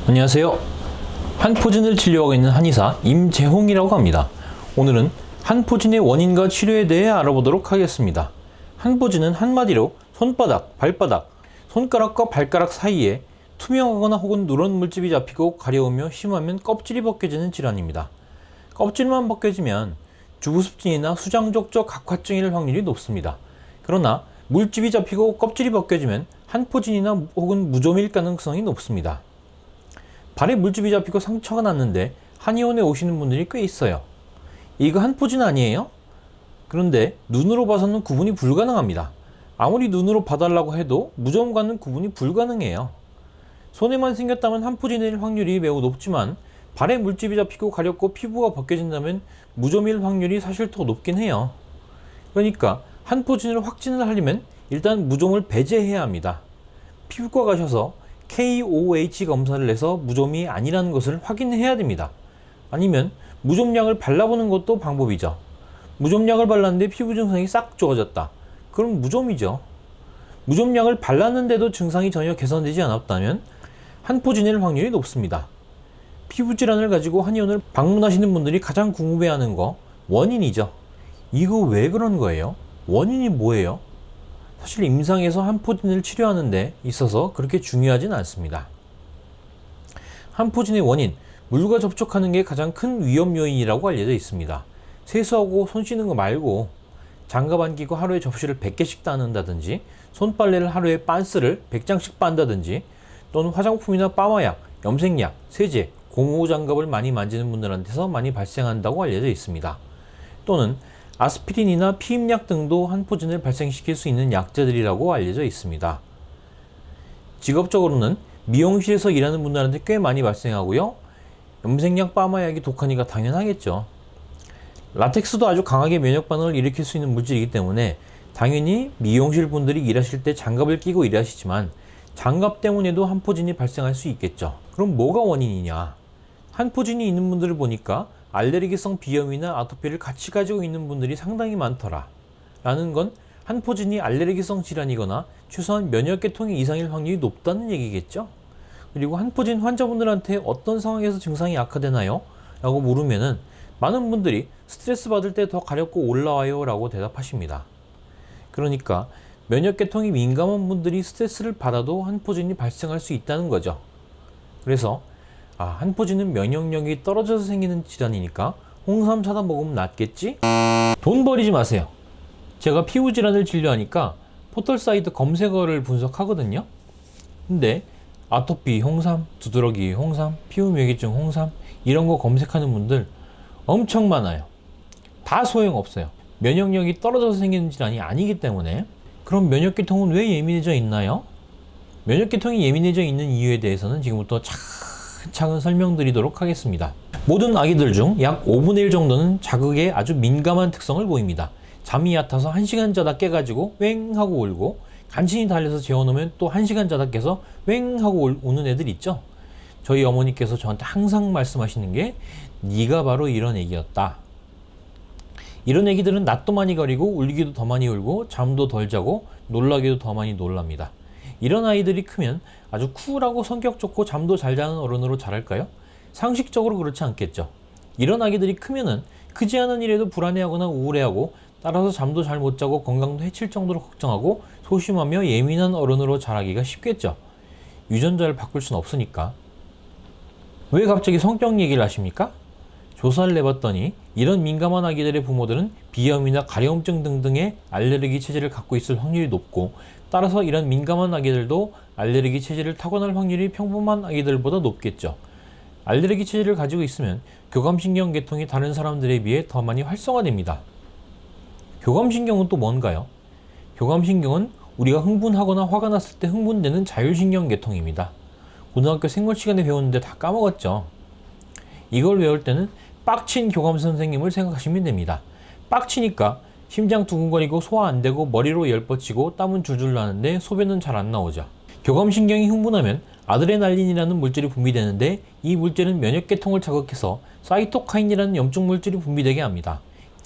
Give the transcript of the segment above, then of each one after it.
안녕하세요. 한포진을 진료하고 있는 한의사 임재홍이라고 합니다. 오늘은 한포진의 원인과 치료에 대해 알아보도록 하겠습니다. 한포진은 한마디로 손바닥, 발바닥, 손가락과 발가락 사이에 투명하거나 혹은 누런 물집이 잡히고 가려우며 심하면 껍질이 벗겨지는 질환입니다. 껍질만 벗겨지면 주부습진이나 수장족저 각화증일 확률이 높습니다. 그러나 물집이 잡히고 껍질이 벗겨지면 한포진이나 혹은 무좀일 가능성이 높습니다. 발에 물집이 잡히고 상처가 났는데 한의원에 오시는 분들이 꽤 있어요. 이거 한포진 아니에요? 그런데 눈으로 봐서는 구분이 불가능합니다. 아무리 눈으로 봐달라고 해도 무좀과는 구분이 불가능해요. 손에만 생겼다면 한포진일 확률이 매우 높지만 발에 물집이 잡히고 가렵고 피부가 벗겨진다면 무좀일 확률이 사실 더 높긴 해요. 그러니까 한포진으로 확진을 하려면 일단 무좀을 배제해야 합니다. 피부과 가셔서 KOH 검사를 해서 무좀이 아니라는 것을 확인해야 됩니다. 아니면 무좀약을 발라보는 것도 방법이죠. 무좀약을 발랐는데 피부 증상이 싹 좋아졌다. 그럼 무좀이죠. 무좀약을 발랐는데도 증상이 전혀 개선되지 않았다면 한포진일 확률이 높습니다. 피부 질환을 가지고 한의원을 방문하시는 분들이 가장 궁금해하는 거 원인이죠. 이거 왜 그런 거예요? 원인이 뭐예요? 사실 임상에서 한포진을 치료하는 데 있어서 그렇게 중요하진 않습니다. 한포진의 원인, 물과 접촉하는 게 가장 큰 위험 요인이라고 알려져 있습니다. 세수하고 손 씻는 거 말고 장갑 안 끼고 하루에 접시를 100개씩 따는다든지 손빨래를 하루에 빤스를 100장씩 빤다든지 또는 화장품이나 빠마약, 염색약, 세제, 고무장갑을 많이 만지는 분들한테서 많이 발생한다고 알려져 있습니다. 또는 아스피린이나 피임약 등도 한포진을 발생시킬 수 있는 약재들이라고 알려져 있습니다. 직업적으로는 미용실에서 일하는 분들한테 꽤 많이 발생하고요. 염색약, 빠마약이 독하니까 당연하겠죠. 라텍스도 아주 강하게 면역 반응을 일으킬 수 있는 물질이기 때문에 당연히 미용실 분들이 일하실 때 장갑을 끼고 일하시지만 장갑 때문에도 한포진이 발생할 수 있겠죠. 그럼 뭐가 원인이냐? 한포진이 있는 분들을 보니까 알레르기성 비염이나 아토피를 같이 가지고 있는 분들이 상당히 많더라 라는 건 한포진이 알레르기성 질환이거나 최소한 면역계통의 이상일 확률이 높다는 얘기겠죠. 그리고 한포진 환자분들한테 어떤 상황에서 증상이 악화되나요? 라고 물으면은 많은 분들이 스트레스 받을 때 더 가렵고 올라와요 라고 대답하십니다. 그러니까 면역계통이 민감한 분들이 스트레스를 받아도 한포진이 발생할 수 있다는 거죠. 그래서 한포진은 면역력이 떨어져서 생기는 질환이니까 홍삼 사다 먹으면 낫겠지? 돈 버리지 마세요. 제가 피부 질환을 진료하니까 포털 사이트 검색어를 분석하거든요. 근데 아토피 홍삼, 두드러기 홍삼, 피부묘기증 홍삼 이런 거 검색하는 분들 엄청 많아요. 다 소용없어요. 면역력이 떨어져서 생기는 질환이 아니기 때문에. 그럼 면역계통은 왜 예민해져 있나요? 면역계통이 예민해져 있는 이유에 대해서는 지금부터 차근 설명드리도록 하겠습니다. 모든 아기들 중 약 5분의 1 정도는 자극에 아주 민감한 특성을 보입니다. 잠이 얕아서 1시간 자다 깨가지고 웽 하고 울고 간신히 달려서 재워놓으면 또 1시간 자다 깨서 웽 하고 우는 애들 있죠. 저희 어머니께서 저한테 항상 말씀하시는 게 네가 바로 이런 애기였다. 이런 애기들은 낯도 많이 가리고 울기도 더 많이 울고 잠도 덜 자고 놀라기도 더 많이 놀랍니다. 이런 아이들이 크면 아주 쿨하고 성격 좋고 잠도 잘 자는 어른으로 자랄까요? 상식적으로 그렇지 않겠죠. 이런 아기들이 크면은 크지 않은 일에도 불안해하거나 우울해하고 따라서 잠도 잘 못 자고 건강도 해칠 정도로 걱정하고 소심하며 예민한 어른으로 자라기가 쉽겠죠. 유전자를 바꿀 순 없으니까. 왜 갑자기 성격 얘기를 하십니까? 조사를 해봤더니 이런 민감한 아기들의 부모들은 비염이나 가려움증 등등의 알레르기 체질을 갖고 있을 확률이 높고 따라서 이런 민감한 아기들도 알레르기 체질을 타고날 확률이 평범한 아기들보다 높겠죠. 알레르기 체질을 가지고 있으면 교감신경 계통이 다른 사람들에 비해 더 많이 활성화됩니다. 교감신경은 또 뭔가요? 교감신경은 우리가 흥분하거나 화가 났을 때 흥분되는 자율신경 계통입니다. 고등학교 생물 시간에 배웠는데 다 까먹었죠. 이걸 외울 때는 빡친 교감 선생님을 생각하시면 됩니다. 빡치니까 심장 두근거리고 소화 안 되고 머리로 열 뻗치고 땀은 줄줄 나는데 소변은 잘 안 나오죠. 교감신경이 흥분하면 아드레날린이라는 물질이 분비되는데 이 물질은 면역계통을 자극해서 사이토카인이라는 염증 물질이 분비되게 합니다.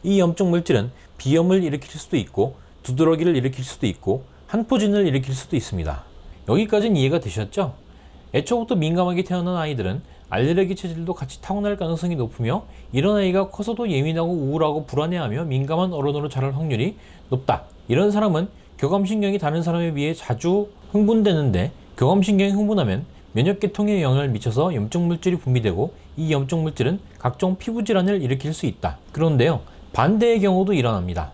이 염증 물질은 비염을 일으킬 수도 있고 두드러기를 일으킬 수도 있고 한포진을 일으킬 수도 있습니다. 여기까지는 이해가 되셨죠? 애초부터 민감하게 태어난 아이들은 알레르기 체질도 같이 타고날 가능성이 높으며 이런 아이가 커서도 예민하고 우울하고 불안해하며 민감한 어른으로 자랄 확률이 높다. 이런 사람은 교감신경이 다른 사람에 비해 자주 흥분되는데 교감신경이 흥분하면 면역계통에 영향을 미쳐서 염증물질이 분비되고 이 염증물질은 각종 피부질환을 일으킬 수 있다. 그런데요, 반대의 경우도 일어납니다.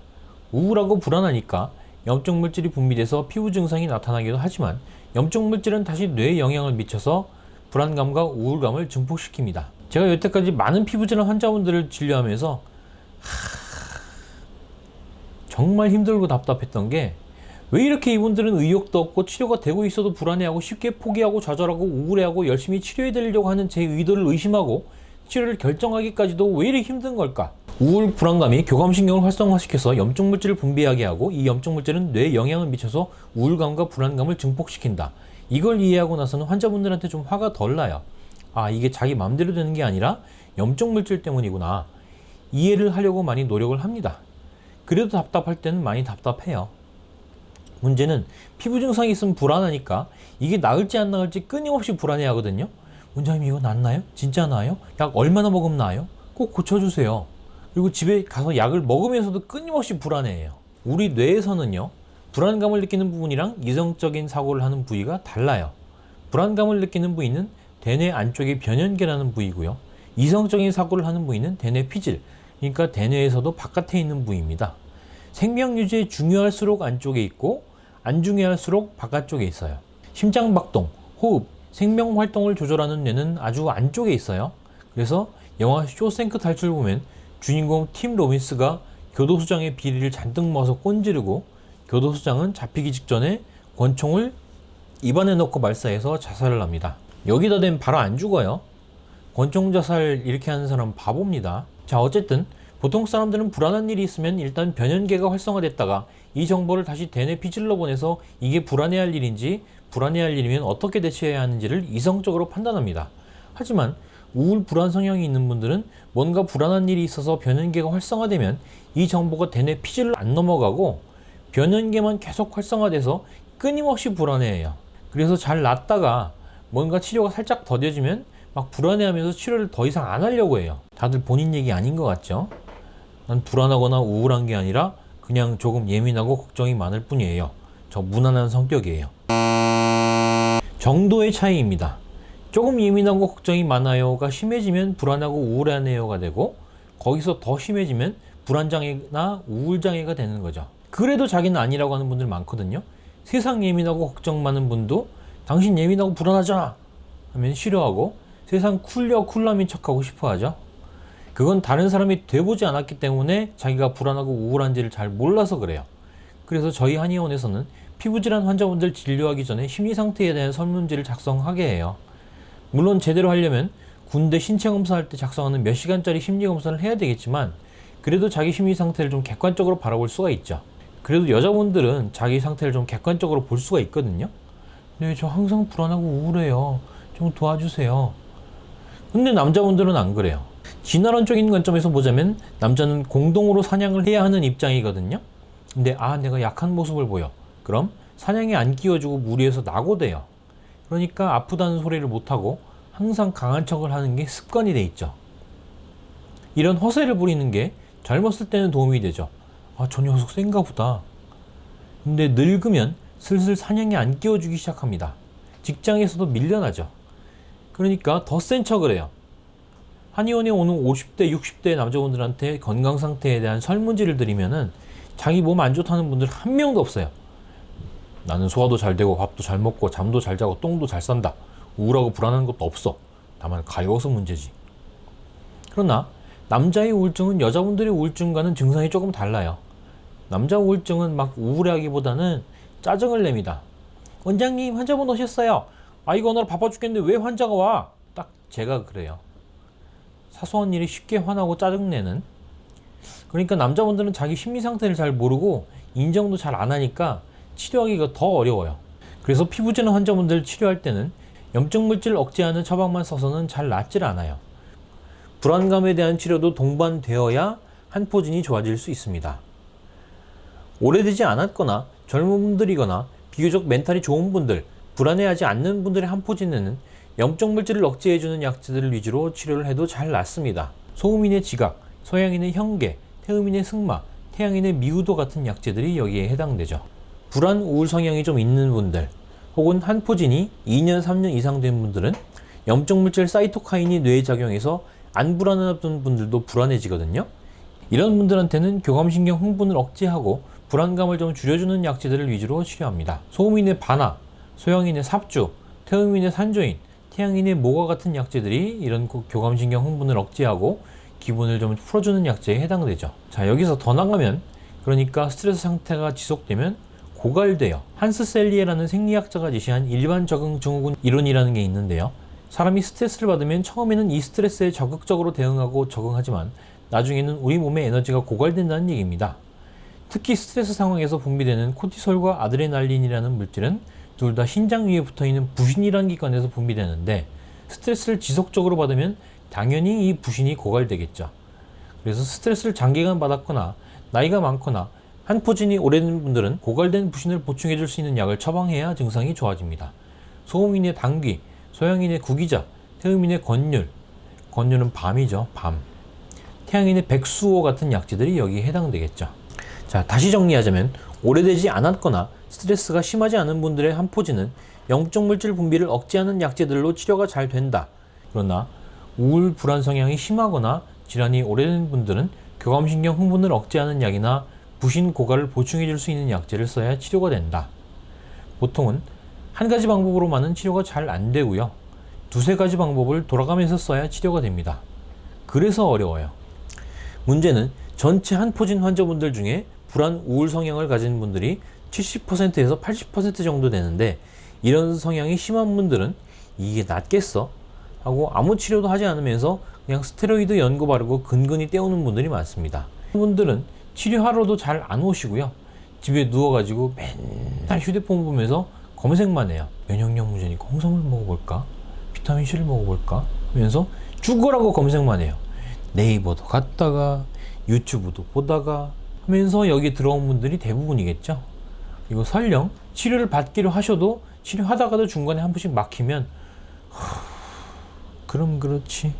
우울하고 불안하니까 염증물질이 분비돼서 피부 증상이 나타나기도 하지만 염증물질은 다시 뇌에 영향을 미쳐서 불안감과 우울감을 증폭시킵니다. 제가 여태까지 많은 피부질환 환자분들을 진료하면서 정말 힘들고 답답했던 게 왜 이렇게 이분들은 의욕도 없고 치료가 되고 있어도 불안해하고 쉽게 포기하고 좌절하고 우울해하고 열심히 치료해드리려고 하는 제 의도를 의심하고 치료를 결정하기까지도 왜 이렇게 힘든 걸까? 우울, 불안감이 교감신경을 활성화시켜서 염증물질을 분비하게 하고 이 염증물질은 뇌에 영향을 미쳐서 우울감과 불안감을 증폭시킨다. 이걸 이해하고 나서는 환자분들한테 좀 화가 덜 나요. 아, 이게 자기 마음대로 되는 게 아니라 염증물질 때문이구나. 이해를 하려고 많이 노력을 합니다. 그래도 답답할 때는 많이 답답해요. 문제는 피부 증상이 있으면 불안하니까 이게 나을지 안 나을지 끊임없이 불안해 하거든요. 원장님, 이거 낫나요? 진짜 나아요? 약 얼마나 먹으면 나아요? 꼭 고쳐주세요. 그리고 집에 가서 약을 먹으면서도 끊임없이 불안해해요. 우리 뇌에서는요, 불안감을 느끼는 부분이랑 이성적인 사고를 하는 부위가 달라요. 불안감을 느끼는 부위는 대뇌 안쪽의 변연계라는 부위고요. 이성적인 사고를 하는 부위는 대뇌 피질, 그러니까 대뇌에서도 바깥에 있는 부위입니다. 생명 유지에 중요할수록 안쪽에 있고 안 중요할수록 바깥쪽에 있어요. 심장박동, 호흡, 생명 활동을 조절하는 뇌는 아주 안쪽에 있어요. 그래서 영화 쇼생크 탈출 보면 주인공 팀 로빈스가 교도소장의 비리를 잔뜩 모아서 꼰지르고 교도소장은 잡히기 직전에 권총을 입안에 넣고 발사해서 자살을 합니다. 여기다 대면 바로 안 죽어요. 권총 자살 이렇게 하는 사람은 바보입니다. 자, 어쨌든 보통 사람들은 불안한 일이 있으면 일단 변연계가 활성화됐다가 이 정보를 다시 대뇌 피질로 보내서 이게 불안해할 일인지 불안해할 일이면 어떻게 대처해야 하는지를 이성적으로 판단합니다. 하지만 우울 불안 성향이 있는 분들은 뭔가 불안한 일이 있어서 변연계가 활성화되면 이 정보가 대뇌 피질로 안 넘어가고 변연계만 계속 활성화돼서 끊임없이 불안해해요. 그래서 잘 낫다가 뭔가 치료가 살짝 더뎌지면 막 불안해하면서 치료를 더 이상 안 하려고 해요. 다들 본인 얘기 아닌 것 같죠? 난 불안하거나 우울한 게 아니라 그냥 조금 예민하고 걱정이 많을 뿐이에요. 저 무난한 성격이에요. 정도의 차이입니다. 조금 예민하고 걱정이 많아요가 심해지면 불안하고 우울하네요가 되고 거기서 더 심해지면 불안장애나 우울장애가 되는 거죠. 그래도 자기는 아니라고 하는 분들 많거든요. 세상 예민하고 걱정 많은 분도 당신 예민하고 불안하잖아 하면 싫어하고 세상 쿨러민 척하고 싶어 하죠. 그건 다른 사람이 돼보지 않았기 때문에 자기가 불안하고 우울한지를 잘 몰라서 그래요. 그래서 저희 한의원에서는 피부질환 환자분들 진료하기 전에 심리상태에 대한 설문지를 작성하게 해요. 물론 제대로 하려면 군대 신체검사할 때 작성하는 몇 시간짜리 심리검사를 해야 되겠지만 그래도 자기 심리상태를 좀 객관적으로 바라볼 수가 있죠. 그래도 여자분들은 자기 상태를 좀 객관적으로 볼 수가 있거든요. 네, 저 항상 불안하고 우울해요. 좀 도와주세요. 근데 남자분들은 안 그래요. 진화론적인 관점에서 보자면 남자는 공동으로 사냥을 해야 하는 입장이거든요. 근데 내가 약한 모습을 보여. 그럼 사냥에 안 끼워주고 무리해서 낙오돼요. 그러니까 아프다는 소리를 못하고 항상 강한 척을 하는 게 습관이 돼 있죠. 이런 허세를 부리는 게 젊었을 때는 도움이 되죠. 저 녀석 센가 보다. 근데 늙으면 슬슬 사냥에 안 끼워주기 시작합니다. 직장에서도 밀려나죠. 그러니까 더 센 척을 해요. 한의원에 오는 50대, 60대 남자분들한테 건강 상태에 대한 설문지를 드리면은 자기 몸 안 좋다는 분들 한 명도 없어요. 나는 소화도 잘 되고 밥도 잘 먹고 잠도 잘 자고 똥도 잘 싼다. 우울하고 불안한 것도 없어. 다만 가려워서 문제지. 그러나 남자의 우울증은 여자분들의 우울증과는 증상이 조금 달라요. 남자 우울증은 막 우울해하기보다는 짜증을 냅니다. 원장님, 환자분 오셨어요. 이거 오늘 바빠 죽겠는데 왜 환자가 와? 딱 제가 그래요. 사소한 일이 쉽게 화나고 짜증내는. 그러니까 남자분들은 자기 심리 상태를 잘 모르고 인정도 잘 안 하니까 치료하기가 더 어려워요. 그래서 피부질환 환자분들 치료할 때는 염증물질 억제하는 처방만 써서는 잘 낫질 않아요. 불안감에 대한 치료도 동반되어야 한 포진이 좋아질 수 있습니다. 오래되지 않았거나 젊은 분들이거나 비교적 멘탈이 좋은 분들, 불안해하지 않는 분들의 한 포진에는 염증 물질을 억제해주는 약재들을 위주로 치료를 해도 잘 낫습니다. 소음인의 지각, 서양인의 현계, 태음인의 승마, 태양인의 미우도 같은 약재들이 여기에 해당되죠. 불안, 우울 성향이 좀 있는 분들, 혹은 한포진이 2년, 3년 이상 된 분들은 염증 물질 사이토카인이 뇌에 작용해서 안 불안하던 분들도 불안해지거든요. 이런 분들한테는 교감신경 흥분을 억제하고 불안감을 좀 줄여주는 약재들을 위주로 치료합니다. 소음인의 반화, 소양인의 삽주, 태음인의 산조인, 태양인의 모과 같은 약재들이 이런 교감신경 흥분을 억제하고 기분을 좀 풀어주는 약재에 해당되죠. 자, 여기서 더 나가면, 그러니까 스트레스 상태가 지속되면 고갈돼요. 한스 셀리에라는 생리학자가 제시한 일반 적응 증후군 이론이라는 게 있는데요. 사람이 스트레스를 받으면 처음에는 이 스트레스에 적극적으로 대응하고 적응하지만 나중에는 우리 몸의 에너지가 고갈된다는 얘기입니다. 특히 스트레스 상황에서 분비되는 코티솔과 아드레날린이라는 물질은 둘 다 신장 위에 붙어있는 부신이라는 기관에서 분비되는데, 스트레스를 지속적으로 받으면 당연히 이 부신이 고갈되겠죠. 그래서 스트레스를 장기간 받았거나 나이가 많거나 한포진이 오래된 분들은 고갈된 부신을 보충해 줄 수 있는 약을 처방해야 증상이 좋아집니다. 소음인의 당귀, 소양인의 구기자, 태음인의 권율, 권율은 밤이죠, 밤. 태양인의 백수호 같은 약재들이 여기에 해당되겠죠. 자, 다시 정리하자면 오래되지 않았거나 스트레스가 심하지 않은 분들의 한포진은 염증 물질 분비를 억제하는 약재들로 치료가 잘 된다. 그러나 우울, 불안 성향이 심하거나 질환이 오래된 분들은 교감신경 흥분을 억제하는 약이나 부신 고갈을 보충해 줄 수 있는 약재를 써야 치료가 된다. 보통은 한 가지 방법으로만은 치료가 잘 안 되고요. 두세 가지 방법을 돌아가면서 써야 치료가 됩니다. 그래서 어려워요. 문제는 전체 한포진 환자분들 중에 불안, 우울 성향을 가진 분들이 70%에서 80% 정도 되는데, 이런 성향이 심한 분들은 이게 낫겠어? 하고 아무 치료도 하지 않으면서 그냥 스테로이드 연고 바르고 근근히 때우는 분들이 많습니다. 분들은 치료하러도 잘 안 오시고요. 집에 누워가지고 맨날 휴대폰 보면서 검색만 해요. 면역력 문제니까 홍삼을 먹어볼까? 비타민C를 먹어볼까? 하면서 죽으라고 검색만 해요. 네이버도 갔다가 유튜브도 보다가 하면서 여기 들어온 분들이 대부분이겠죠. 이거 설령 치료를 받기로 하셔도 치료하다가도 중간에 한 번씩 막히면 그럼 그렇지,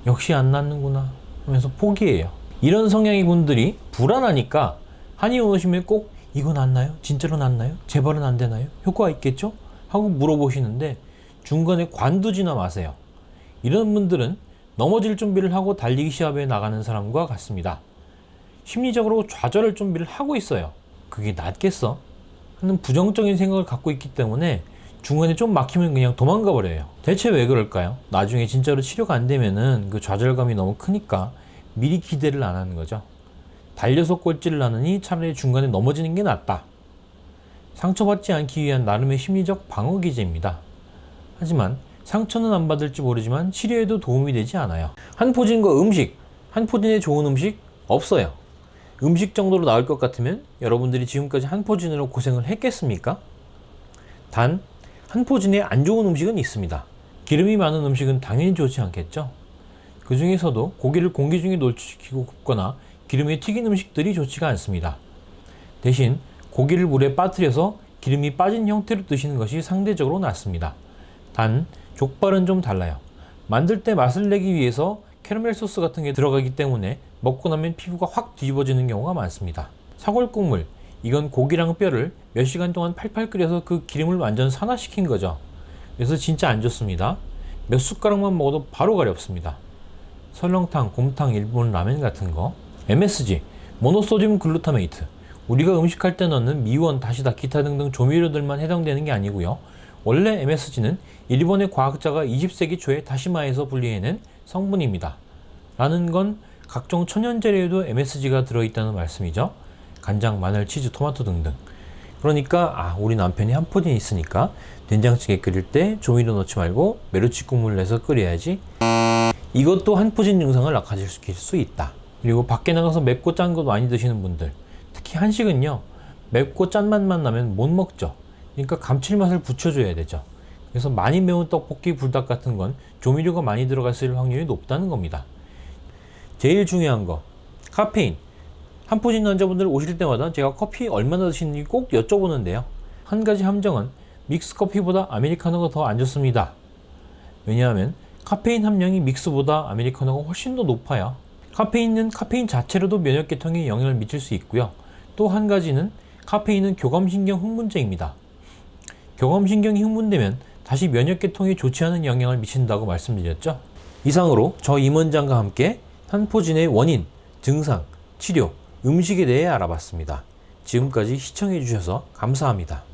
역시 안 낫는구나 하면서 포기해요. 이런 성향의 분들이 불안하니까 한의원 오시면 꼭 이거 낫나요? 진짜로 낫나요? 재발은 안 되나요? 효과가 있겠죠? 하고 물어보시는데 중간에 관두지나 마세요. 이런 분들은 넘어질 준비를 하고 달리기 시합에 나가는 사람과 같습니다. 심리적으로 좌절할 준비를 하고 있어요. 그게 낫겠어? 하는 부정적인 생각을 갖고 있기 때문에 중간에 좀 막히면 그냥 도망가 버려요. 대체 왜 그럴까요? 나중에 진짜로 치료가 안 되면은 그 좌절감이 너무 크니까 미리 기대를 안 하는 거죠. 달려서 꼴찌를 하느니 차라리 중간에 넘어지는 게 낫다. 상처받지 않기 위한 나름의 심리적 방어 기제입니다. 하지만 상처는 안 받을지 모르지만 치료에도 도움이 되지 않아요. 한포진과 음식, 한포진에 좋은 음식 없어요. 음식 정도로 나을 것 같으면 여러분들이 지금까지 한포진으로 고생을 했겠습니까? 단 한포진에 안 좋은 음식은 있습니다. 기름이 많은 음식은 당연히 좋지 않겠죠. 그 중에서도 고기를 공기 중에 노출시키고 굽거나 기름에 튀긴 음식들이 좋지가 않습니다. 대신 고기를 물에 빠뜨려서 기름이 빠진 형태로 드시는 것이 상대적으로 낫습니다. 단 족발은 좀 달라요. 만들 때 맛을 내기 위해서 캐러멜 소스 같은 게 들어가기 때문에 먹고 나면 피부가 확 뒤집어지는 경우가 많습니다. 사골국물, 이건 고기랑 뼈를 몇 시간 동안 팔팔 끓여서 그 기름을 완전 산화시킨 거죠. 그래서 진짜 안 좋습니다. 몇 숟가락만 먹어도 바로 가렵습니다. 설렁탕, 곰탕, 일본 라면 같은 거. MSG, 모노소듐 글루타메이트. 우리가 음식할 때 넣는 미원, 다시다, 기타 등등 조미료들만 해당되는 게 아니고요. 원래 MSG는 일본의 과학자가 20세기 초에 다시마에서 분리해낸 성분입니다. 라는 건 각종 천연 재료에도 MSG가 들어있다는 말씀이죠. 간장, 마늘, 치즈, 토마토 등등. 그러니까 우리 남편이 한포진 있으니까 된장찌개 끓일 때 조미료 넣지 말고 메루치 국물 내서 끓여야지. 이것도 한포진 증상을 악화시킬 수 있다. 그리고 밖에 나가서 맵고 짠 거 많이 드시는 분들, 특히 한식은요, 맵고 짠 맛만 나면 못 먹죠. 그러니까 감칠맛을 붙여줘야 되죠. 그래서 많이 매운 떡볶이, 불닭 같은 건 조미료가 많이 들어갔을 확률이 높다는 겁니다. 제일 중요한 거, 카페인. 한포진 환자분들 오실 때마다 제가 커피 얼마나 드시는지 꼭 여쭤보는데요. 한 가지 함정은 믹스커피보다 아메리카노가 더 안 좋습니다. 왜냐하면 카페인 함량이 믹스보다 아메리카노가 훨씬 더 높아요. 카페인은 카페인 자체로도 면역계통에 영향을 미칠 수 있고요. 또 한 가지는 카페인은 교감신경 흥분제입니다. 교감신경이 흥분되면 다시 면역계통에 좋지 않은 영향을 미친다고 말씀드렸죠. 이상으로 저 임원장과 함께 산포진의 원인, 증상, 치료, 음식에 대해 알아봤습니다. 지금까지 시청해 주셔서 감사합니다.